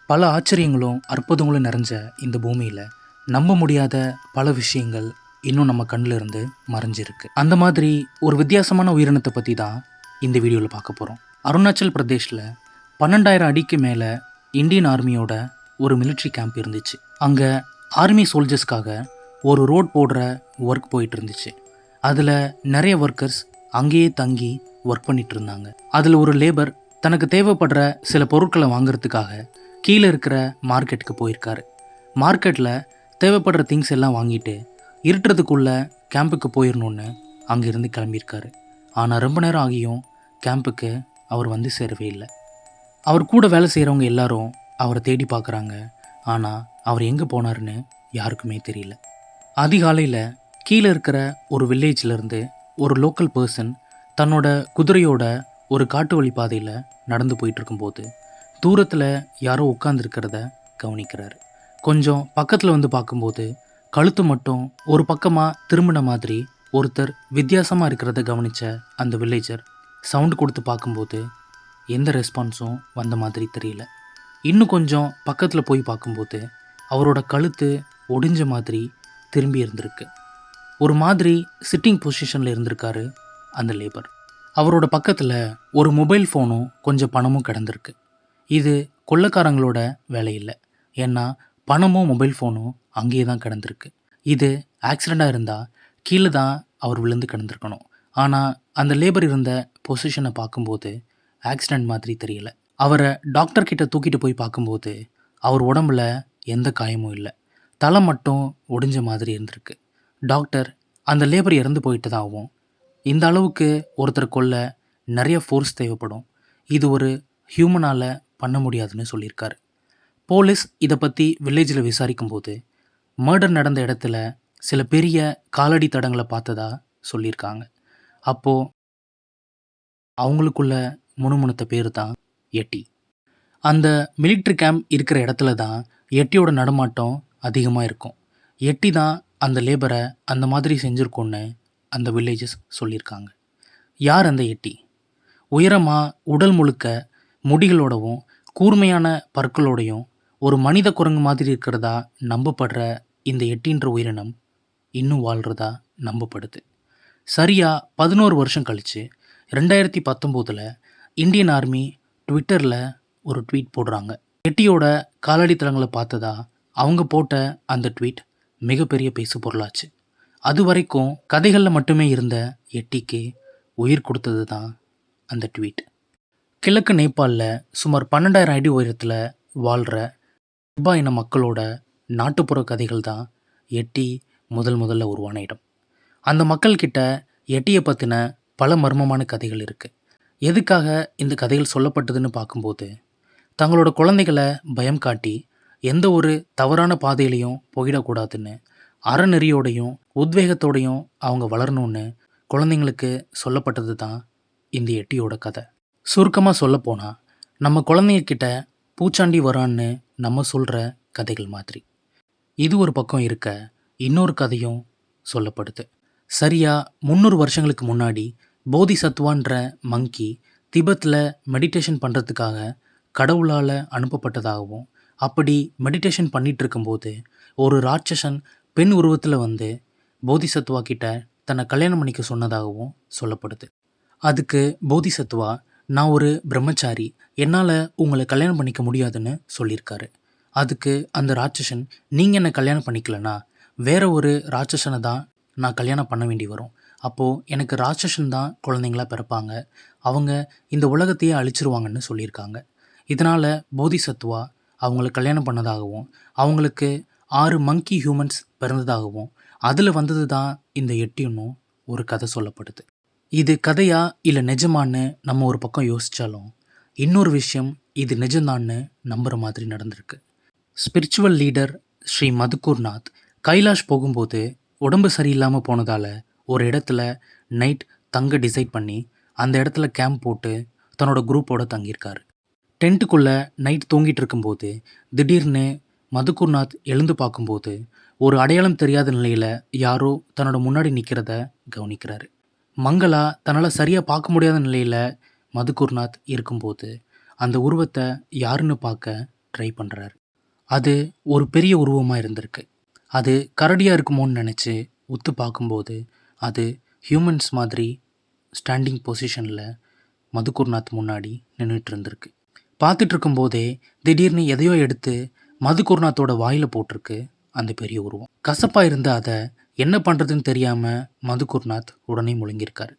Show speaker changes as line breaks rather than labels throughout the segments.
பல ஆச்சரியங்களும் அற்புதங்களும் நிறைஞ்ச இந்த பூமியில் நம்ப முடியாத பல விஷயங்கள் இன்னும் நம்ம கண்ணில் இருந்து மறைஞ்சிருக்கு. அந்த மாதிரி ஒரு வித்தியாசமான உயிரினத்தை பற்றி தான் இந்த வீடியோவில் பார்க்க போகிறோம். அருணாச்சல் பிரதேஷில் 12,000 அடிக்கு மேலே இந்தியன் ஆர்மியோட ஒரு மிலிட்ரி கேம்ப் இருந்துச்சு. அங்கே ஆர்மி சோல்ஜர்ஸ்க்காக ஒரு ரோட் போடுற ஒர்க் போயிட்டு இருந்துச்சு. அதில் நிறைய ஒர்க்கர்ஸ் அங்கேயே தங்கி ஒர்க் பண்ணிட்டு இருந்தாங்க. அதில் ஒரு லேபர் தனக்கு தேவைப்படுற சில பொருட்களை வாங்குறதுக்காக கீழே இருக்கிற மார்க்கெட்டுக்கு போயிருக்காரு. மார்க்கெட்டில் தேவைப்படுற திங்ஸ் எல்லாம் வாங்கிட்டு இருட்டுறதுக்குள்ளே கேம்புக்கு போயிடணுன்னு அங்கேருந்து கிளம்பியிருக்காரு. ஆனால் ரொம்ப நேரம் ஆகியும் கேம்புக்கு அவர் வந்து சேரவே இல்லை. அவர் கூட வேலை செய்கிறவங்க எல்லாரும் அவரை தேடி பார்க்குறாங்க. ஆனால் அவர் எங்கே போனாருன்னு யாருக்குமே தெரியல. அதிகாலையில் கீழே இருக்கிற ஒரு வில்லேஜ்லேருந்து ஒரு லோக்கல் பர்சன் தன்னோட குதிரையோட ஒரு காட்டு வழி பாதையில் நடந்து போயிட்டுருக்கும்போது தூரத்தில் யாரோ உட்காந்துருக்கிறத கவனிக்கிறாரு. கொஞ்சம் பக்கத்தில் வந்து பார்க்கும்போது கழுத்து மட்டும் ஒரு பக்கமாக திரும்பின மாதிரி ஒருத்தர் வித்தியாசமாக இருக்கிறத கவனித்த அந்த வில்லேஜர் சவுண்டு கொடுத்து பார்க்கும்போது எந்த ரெஸ்பான்ஸும் வந்த மாதிரி தெரியல. இன்னும் கொஞ்சம் பக்கத்தில் போய் பார்க்கும்போது அவரோட கழுத்து ஒடிஞ்ச மாதிரி திரும்பி இருந்திருக்கு. ஒரு மாதிரி சிட்டிங் பொசிஷனில் இருந்திருக்காரு அந்த லேபர். அவரோட பக்கத்தில் ஒரு மொபைல் ஃபோனும் கொஞ்சம் பணமும் கிடந்திருக்கு. இது கொள்ளைக்காரங்களோட வேலை இல்லை, ஏன்னா பணமும் மொபைல் ஃபோனும் அங்கேயே தான் கிடந்திருக்கு. இது ஆக்சிடெண்ட்டாக இருந்தால் கீழே தான் அவர் விழுந்து கிடந்திருக்கணும். ஆனால் அந்த லேபர் இருந்த பொசிஷனை பார்க்கும்போது ஆக்சிடெண்ட் மாதிரி தெரியல. அவரை டாக்டர் கிட்ட தூக்கிட்டு போய் பார்க்கும்போது அவர் உடம்புல எந்த காயமும் இல்லை, தலை மட்டும் ஒடிஞ்ச மாதிரி இருந்திருக்கு. டாக்டர் அந்த லேபர் இறந்து போயிட்டதாகவும் இந்த அளவுக்கு ஒருத்தர் கொல்ல நிறைய ஃபோர்ஸ் தேவைப்படும், இது ஒரு ஹியூமனால் பண்ண முடியாதுன்னு சொல்லியிருக்காரு. போலீஸ் இதை பற்றி வில்லேஜில் விசாரிக்கும்போது மர்டர் நடந்த இடத்துல சில பெரிய காலடி தடங்களை பார்த்ததா சொல்லியிருக்காங்க. அப்போது அவங்களுக்குள்ள முணுமுணுத்த பேர் தான் எட்டி. அந்த மிலிட்ரி கேம்ப் இருக்கிற இடத்துல தான் எட்டியோட நடமாட்டம் அதிகமாக இருக்கும். எட்டி தான் அந்த லேபரை அந்த மாதிரி செஞ்சுருக்கோன்னு அந்த வில்லேஜஸ் சொல்லியிருக்காங்க. யார் அந்த எட்டி? உயரமாக உடல் முழுக்க முடிகளோடவும் கூர்மையான பற்களோடையும் ஒரு மனித குரங்கு மாதிரி இருக்கிறதா நம்பப்படுற இந்த எட்டின்ற உயிரினம் இன்னும் வாழ்கிறதா நம்பப்படுது. சரியாக 11 வருஷம் கழித்து 2019 இந்தியன் ஆர்மி ட்விட்டரில் ஒரு ட்வீட் போடுறாங்க. எட்டியோட காலடி தளங்களை பார்த்ததா அவங்க போட்ட அந்த ட்வீட் மிகப்பெரிய பேசு பொருளாச்சு. அது வரைக்கும் கதைகளில் மட்டுமே இருந்த எட்டிக்கு உயிர் கொடுத்தது தான் அந்த ட்வீட். கிழக்கு நேபாளில் சுமார் 12,000 அடி உயரத்தில் வாழ்கிற ரிபா இன மக்களோட நாட்டுப்புற கதைகள் தான் எட்டி முதல்ல உருவான இடம். அந்த மக்கள்கிட்ட எட்டியை பற்றின பல மர்மமான கதைகள் இருக்குது. எதுக்காக இந்த கதைகள் சொல்லப்பட்டதுன்னு பார்க்கும்போது தங்களோட குழந்தைகளை பயம் காட்டி எந்த ஒரு தவறான பாதையிலையும் போயிடக்கூடாதுன்னு அறநெறியோடையும் உத்வேகத்தோடையும் அவங்க வளரணும்னு குழந்தைங்களுக்கு சொல்லப்பட்டது தான் இந்த எட்டியோட கதை. சுருக்கமாக சொல்லப்போனால் நம்ம குழந்தைங்கக்கிட்ட பூச்சாண்டி வரான்னு நம்ம சொல்கிற கதைகள் மாதிரி. இது ஒரு பக்கம் இருக்க இன்னொரு கதையும் சொல்லப்படுது. சரியாக 300 வருஷங்களுக்கு முன்னாடி போதிசத்வான்ற மங்கி திபெத்தில் மெடிடேஷன் பண்ணுறதுக்காக கடவுளால் அனுப்பப்பட்டதாகவும் அப்படி மெடிடேஷன் பண்ணிகிட்டு இருக்கும்போது ஒரு ராட்சசன் பெண் உருவத்தில் வந்து போதிசத்வா கிட்ட தன்னை கல்யாணம் பண்ணிக்க சொன்னதாகவும் சொல்லப்படுது. அதுக்கு போதிசத்வா, நான் ஒரு பிரம்மச்சாரி, என்னால் உங்களை கல்யாணம் பண்ணிக்க முடியாதுன்னு சொல்லியிருக்காரு. அதுக்கு அந்த ராட்சசன், நீங்கள் என்னை கல்யாணம் பண்ணிக்கலனா வேற ஒரு ராட்சசனை தான் நான் கல்யாணம் பண்ண வேண்டி வரும். அப்போது எனக்கு ராட்சசன் தான் குழந்தைங்களா பிறப்பாங்க, அவங்க இந்த உலகத்தையே அழிச்சிருவாங்கன்னு சொல்லியிருக்காங்க. இதனால் போதிசத்வா அவங்கள கல்யாணம் பண்ணதாகவும் அவங்களுக்கு 6 மங்கி ஹியூமன்ஸ் பிறந்ததாகவும் அதில் வந்தது தான் இந்த எட்டின்னும் ஒரு கதை சொல்லப்படுது. இது கதையா இல்லை நிஜமான்னு நம்ம ஒரு பக்கம் யோசித்தாலும் இன்னொரு விஷயம் இது நிஜம்தான்னு நம்புகிற மாதிரி நடந்திருக்கு. ஸ்பிரிச்சுவல் லீடர் ஸ்ரீ மதுக்கூர்நாத் கைலாஷ் போகும்போது உடம்பு சரியில்லாமல் போனதால் ஒரு இடத்துல நைட் தங்க டிசைட் பண்ணி அந்த இடத்துல கேம்ப் போட்டு தன்னோட குரூப்போடு தங்கியிருக்காரு. டென்ட்டுக்குள்ளே நைட் தூங்கிட்டு இருக்கும்போது திடீர்னு மதுக்கூர்நாத் எழுந்து பார்க்கும்போது ஒரு அடையாளம் தெரியாத நிலையில் யாரோ தன்னோட முன்னாடி நிற்கிறத கவனிக்கிறாரு. மங்களா தன்னால் சரியாக பார்க்க முடியாத நிலையில் மதுக்கூர்நாத் இருக்கும்போது அந்த உருவத்தை யாருன்னு பார்க்க ட்ரை பண்ணுறாரு. அது ஒரு பெரிய உருவமாக இருந்திருக்கு. அது கரடியாக இருக்குமோன்னு நினச்சி உத்து பார்க்கும்போது அது ஹியூமன்ஸ் மாதிரி ஸ்டாண்டிங் பொசிஷனில் மதுகுர்நாத் முன்னாடி நின்றுட்டு இருந்திருக்கு. பார்த்துட்டு இருக்கும்போதே திடீர்னு எதையோ எடுத்து மதுகுர்நாத்தோட வாயில் போட்டிருக்கு அந்த பெரிய உருவம். கசப்பாக இருந்த அதை என்ன பண்ணுறதுன்னு தெரியாமல் மதுகுர்நாத் உடனே முழுங்கியிருக்காரு.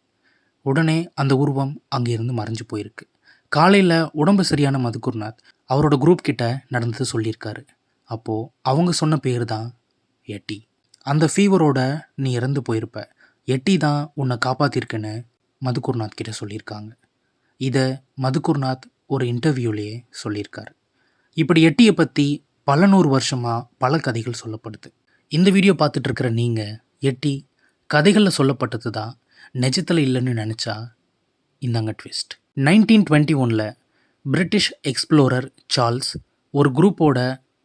உடனே அந்த உருவம் அங்கேருந்து மறைஞ்சு போயிருக்கு. காலையில் உடம்பு சரியான மதுகுர்நாத் அவரோட குரூப் கிட்ட நடந்தது சொல்லியிருக்காரு. அப்போது அவங்க சொன்ன பேர் தான் எட்டி. அந்த ஃபீவரோட நீ இறந்து போயிருப்ப, எட்டி தான் உன்னை காப்பாற்றிருக்குன்னு மதுகுர்நாத் கிட்ட சொல்லியிருக்காங்க. இதை மதுகுர்நாத் ஒரு இன்டர்வியூலேயே சொல்லியிருக்காரு. இப்படி எட்டியை பற்றி பல 100 வருஷமாக பல கதைகள் சொல்லப்படுது. இந்த வீடியோ பார்த்துட்டு இருக்கிற நீங்கள் எட்டி கதைகளில் சொல்லப்பட்டது தான் நிஜத்தில் இல்லைன்னு நினச்சா இந்தாங்க ட்விஸ்ட். 1921 பிரிட்டிஷ் எக்ஸ்ப்ளோரர் சார்ல்ஸ் ஒரு குரூப்போட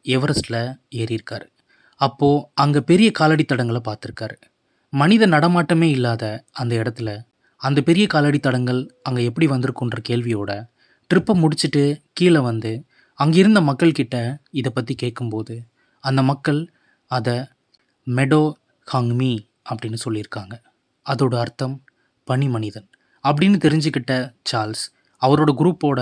எவரெஸ்டில் ஏறியிருக்காரு. அப்போது அங்கே பெரிய காலடி தடங்களை பார்த்துருக்காரு. மனித நடமாட்டமே இல்லாத அந்த இடத்துல அந்த பெரிய காலடி தடங்கள் அங்கே எப்படி வந்திருக்குன்ற கேள்வியோட ட்ரிப்பை முடிச்சுட்டு கீழே வந்து அங்கிருந்த மக்கள்கிட்ட இதை பற்றி கேட்கும்போது அந்த மக்கள் அதை மெடோ ஹாங்மி அப்படின்னு சொல்லியிருக்காங்க. அதோட அர்த்தம் பனி மனிதன் அப்படின்னு தெரிஞ்சுக்கிட்ட சார்ல்ஸ் அவரோட குரூப்போட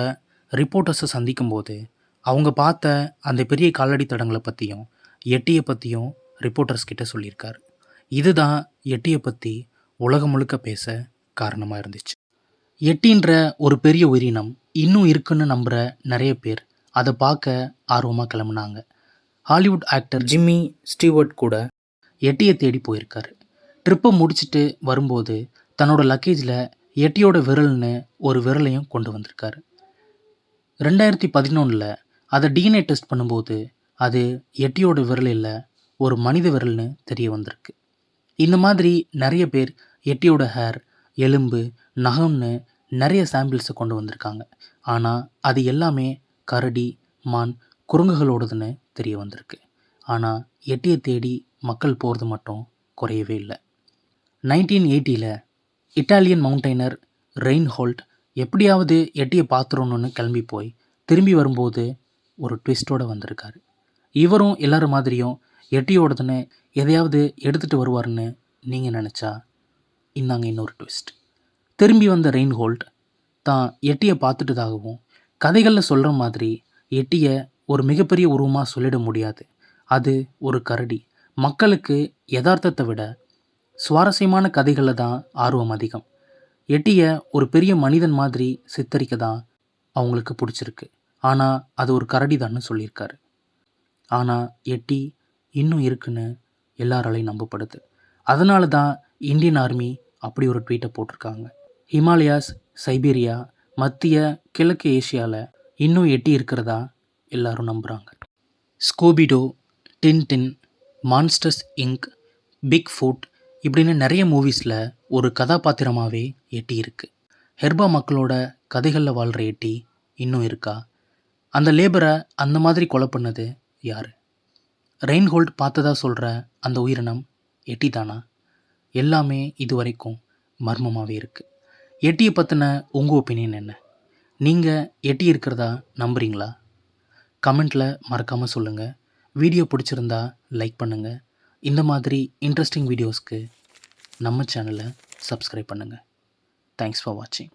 ரிப்போர்ட்டர்ஸை சந்திக்கும்போது அவங்க பார்த்த அந்த பெரிய காலடி தடங்களை பற்றியும் எட்டியை பற்றியும் ரிப்போர்ட்டர்ஸ் கிட்ட சொல்லியிருக்காரு. இதுதான் எட்டியை பற்றி உலகம் முழுக்க பேச காரணமாக இருந்துச்சு. எட்டின்ற ஒரு பெரிய உயிரினம் இன்னும் இருக்குன்னு நம்புகிற நிறைய பேர் அதை பார்க்க ஆர்வமாக கிளம்புனாங்க. ஹாலிவுட் ஆக்டர் ஜிம்மி ஸ்டீவர்ட் கூட எட்டியை தேடி போயிருக்காரு. ட்ரிப்பை முடிச்சுட்டு வரும்போது தன்னோட லக்கேஜில் எட்டியோட விரல்னு ஒரு விரலையும் கொண்டு வந்திருக்காரு. 2011 அதை டிஎன்ஏ டெஸ்ட் பண்ணும்போது அது எட்டியோட விரல் இல்லை, ஒரு மனித விரல்னு தெரிய வந்திருக்கு. இந்த மாதிரி நிறைய பேர் எட்டியோட ஹேர், எலும்பு, நகம்னு நிறைய சாம்பிள்ஸை கொண்டு வந்திருக்காங்க. ஆனால் அது எல்லாமே கரடி, மான், குரங்குகளோடதுன்னு தெரிய வந்திருக்கு. ஆனால் எட்டியை தேடி மக்கள் போகிறது மட்டும் குறையவே இல்லை. 1980 இட்டாலியன் மவுண்டைனர் ரெயின்ஹோல்ட் எப்படியாவது எட்டியை பார்த்துடணுன்னு கிளம்பி போய் திரும்பி வரும்போது ஒரு ட்விஸ்ட்டோடு வந்திருக்காரு. இவரும் எல்லோரும் மாதிரியும் எட்டியோடதுன்னு எதையாவது எடுத்துகிட்டு வருவார்னு நீங்கள் நினச்சா இந்தாங்க இன்னொரு ட்விஸ்ட். திரும்பி வந்த ரெயின்ஹோல்ட் தான் எட்டியை பார்த்துட்டதாகவும் கதைகளில் சொல்கிற மாதிரி எட்டியை ஒரு மிகப்பெரிய உருவமாக சொல்லிட முடியாது, அது ஒரு கரடி, மக்களுக்கு யதார்த்தத்தை விட சுவாரஸ்யமான கதைகளில் தான் ஆர்வம் அதிகம், எட்டியை ஒரு பெரிய மனிதன் மாதிரி சித்தரிக்க தான் அவங்களுக்கு பிடிச்சிருக்கு, ஆனால் அது ஒரு கரடி தான்னு சொல்லியிருக்காரு. ஆனால் எட்டி இன்னும் இருக்குன்னு எல்லாராலையும் நம்பப்படுது. அதனால தான் இந்தியன் ஆர்மி அப்படி ஒரு ட்வீட்டை போட்டிருக்காங்க. ஹிமாலயாஸ், சைபீரியா, மத்திய கிழக்கு ஏஷியாவில் இன்னும் எட்டி இருக்கிறதா எல்லாரும் நம்புகிறாங்க. Scooby Doo, Tintin, Monsters Inc, Bigfoot இப்படின்னு நிறைய மூவிஸில் ஒரு கதாபாத்திரமாகவே எட்டி இருக்குது. ஹெர்பா மக்களோட கதைகளில் வாழ்கிற எட்டி இன்னும் இருக்கா? அந்த லேபரை அந்த மாதிரி கொலை பண்ணது யார்? ரெயின்ஹோல்ட் பார்த்ததா சொல்கிற அந்த உயிரினம் எட்டி தானா? எல்லாமே இது வரைக்கும் மர்மமாகவே இருக்குது. எட்டியை பற்றின உங்கள் ஒப்பீனியன் என்ன? நீங்கள் எட்டி இருக்கிறதா நம்புறீங்களா? கமெண்ட்டில் மறக்காமல் சொல்லுங்கள். வீடியோ பிடிச்சிருந்தா லைக் பண்ணுங்கள். இந்த மாதிரி இன்ட்ரெஸ்டிங் வீடியோஸ்க்கு நம்ம சேனலை சப்ஸ்கிரைப் பண்ணுங்கள். தேங்க்ஸ் ஃபார் வாட்சிங்.